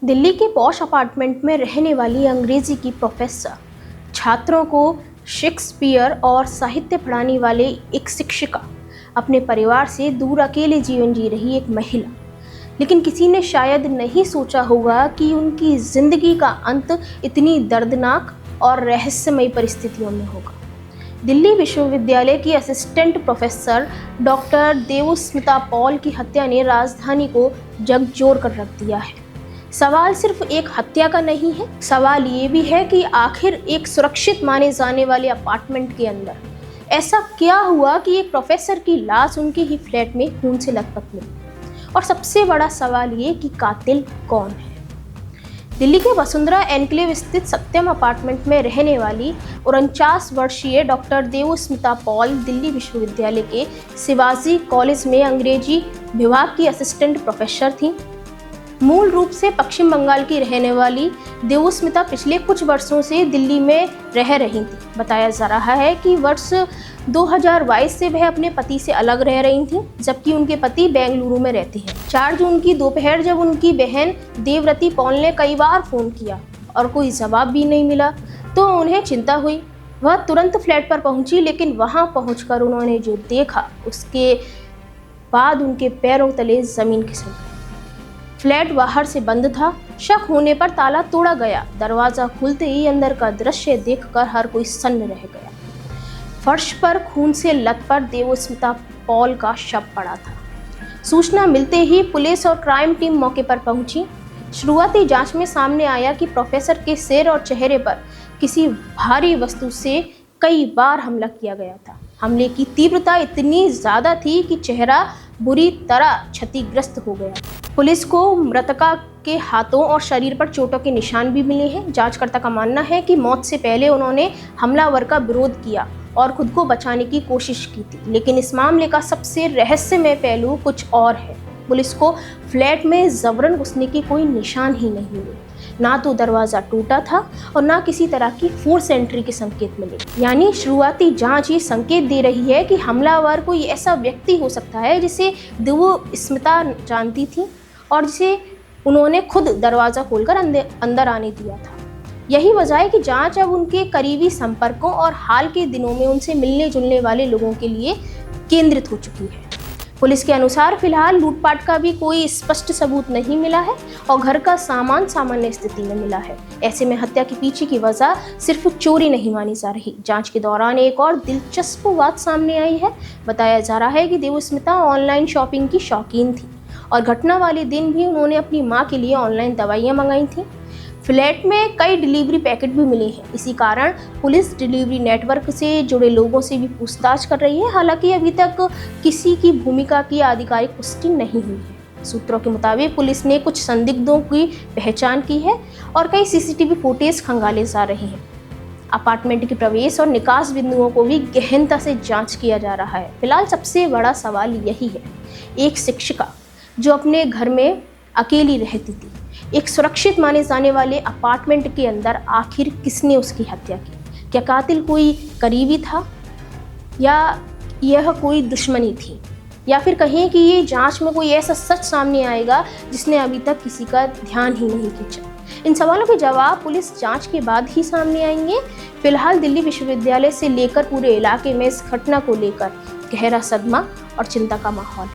दिल्ली के posh apartment में रहने वाली अंग्रेजी की प्रोफेसर, छात्रों को शेक्सपियर और साहित्य पढ़ाने वाले एक शिक्षिका, अपने परिवार से दूर अकेले जीवन जी रही एक महिला। लेकिन किसी ने शायद नहीं सोचा होगा कि उनकी जिंदगी का अंत इतनी दर्दनाक और रहस्यमयी परिस्थितियों में होगा। दिल्ली विश्वविद्यालय की assistant professor doctor Debasmita Paul की हत्या ने राजधानी को झकझोर कर रख दिया है। सवाल सिर्फ एक हत्या का नहीं है, सवाल ये भी है कि आखिर एक सुरक्षित माने जाने वाले अपार्टमेंट के अंदर ऐसा क्या हुआ कि एक प्रोफेसर की लाश उनके ही फ्लैट में खून से लथपथ मिली। और सबसे बड़ा सवाल ये कि कातिल कौन है। दिल्ली के वसुंधरा एनक्लेव स्थित सत्यम अपार्टमेंट में रहने वाली 49 वर्षीय डॉक्टर देवस्मिता पॉल दिल्ली विश्वविद्यालय के शिवाजी कॉलेज में अंग्रेजी विभाग की असिस्टेंट प्रोफेसर थी। मूल रूप से पश्चिम बंगाल की रहने वाली देवस्मिता पिछले कुछ वर्षों से दिल्ली में रह रही थी। बताया जा रहा है कि वर्ष 2022 से वह अपने पति से अलग रह रही थी, जबकि उनके पति बेंगलुरु में रहते हैं। 4 जून की दोपहर जब उनकी बहन देवरती पॉल ने कई बार फोन किया और कोई जवाब भी नहीं मिला तो उन्हें चिंता हुई। वह तुरंत फ्लैट पर पहुंची, लेकिन वहां पहुंचकर उन्होंने जो देखा उसके बाद उनके पैरों तले जमीन खिसक गई। फ्लैट बाहर से बंद था। शक होने पर ताला तोड़ा गया। दरवाजा खुलते ही अंदर का दृश्य देखकर हर कोई सन्न रह गया। फर्श पर खून से लथपथ देवस्मिता पॉल का शव पड़ा था। सूचना मिलते ही पुलिस और क्राइम टीम मौके पर पहुंची। शुरुआती जांच में सामने आया कि प्रोफेसर के सिर और चेहरे पर किसी भारी वस्तु से कई बार हमला किया गया था। हमले की तीव्रता इतनी ज़्यादा थी कि चेहरा बुरी तरह क्षतिग्रस्त हो गया। पुलिस को मृतका के हाथों और शरीर पर चोटों के निशान भी मिले हैं। जांचकर्ता का मानना है कि मौत से पहले उन्होंने हमलावर का विरोध किया और खुद को बचाने की कोशिश की थी। लेकिन इस मामले का सबसे रहस्यमय पहलू कुछ और है। पुलिस को फ्लैट में जबरन घुसने की कोई निशान ही नहीं मिले। ना तो दरवाज़ा टूटा था और ना किसी तरह की फोर्स एंट्री के संकेत मिले। यानी शुरुआती जांच ये संकेत दे रही है कि हमलावर कोई ऐसा व्यक्ति हो सकता है जिसे देवस्मिता जानती थी और जिसे उन्होंने खुद दरवाज़ा खोलकर अंदर आने दिया था। यही वजह है कि जांच अब उनके करीबी संपर्कों और हाल के दिनों में उनसे मिलने जुलने वाले लोगों के लिए केंद्रित हो चुकी है। पुलिस के अनुसार फिलहाल लूटपाट का भी कोई स्पष्ट सबूत नहीं मिला है और घर का सामान सामान्य स्थिति में मिला है। ऐसे में हत्या के पीछे की वजह सिर्फ चोरी नहीं मानी जा रही। जांच के दौरान एक और दिलचस्प बात सामने आई है। बताया जा रहा है कि देवस्मिता ऑनलाइन शॉपिंग की शौकीन थी और घटना वाले दिन भी उन्होंने अपनी मां के लिए ऑनलाइन दवाइयां मंगाई थीं। फ्लैट में कई डिलीवरी पैकेट भी मिले हैं। इसी कारण पुलिस डिलीवरी नेटवर्क से जुड़े लोगों से भी पूछताछ कर रही है। हालांकि अभी तक किसी की भूमिका की आधिकारिक पुष्टि नहीं हुई है। सूत्रों के मुताबिक पुलिस ने कुछ संदिग्धों की पहचान की है और कई सीसीटीवी फुटेज खंगाले जा रहे हैं। अपार्टमेंट के प्रवेश और निकास बिंदुओं को भी गहनता से जांच किया जा रहा है। फिलहाल सबसे बड़ा सवाल यही है, एक शिक्षिका जो अपने घर में अकेली रहती थी, एक सुरक्षित माने जाने वाले अपार्टमेंट के अंदर आखिर किसने उसकी हत्या की? क्या कातिल कोई करीबी था या यह कोई दुश्मनी थी, या फिर कहें कि ये जांच में कोई ऐसा सच सामने आएगा जिसने अभी तक किसी का ध्यान ही नहीं खींचा? इन सवालों के जवाब पुलिस जांच के बाद ही सामने आएंगे। फिलहाल दिल्ली विश्वविद्यालय से लेकर पूरे इलाके में इस घटना को लेकर गहरा सदमा और चिंता का माहौल है।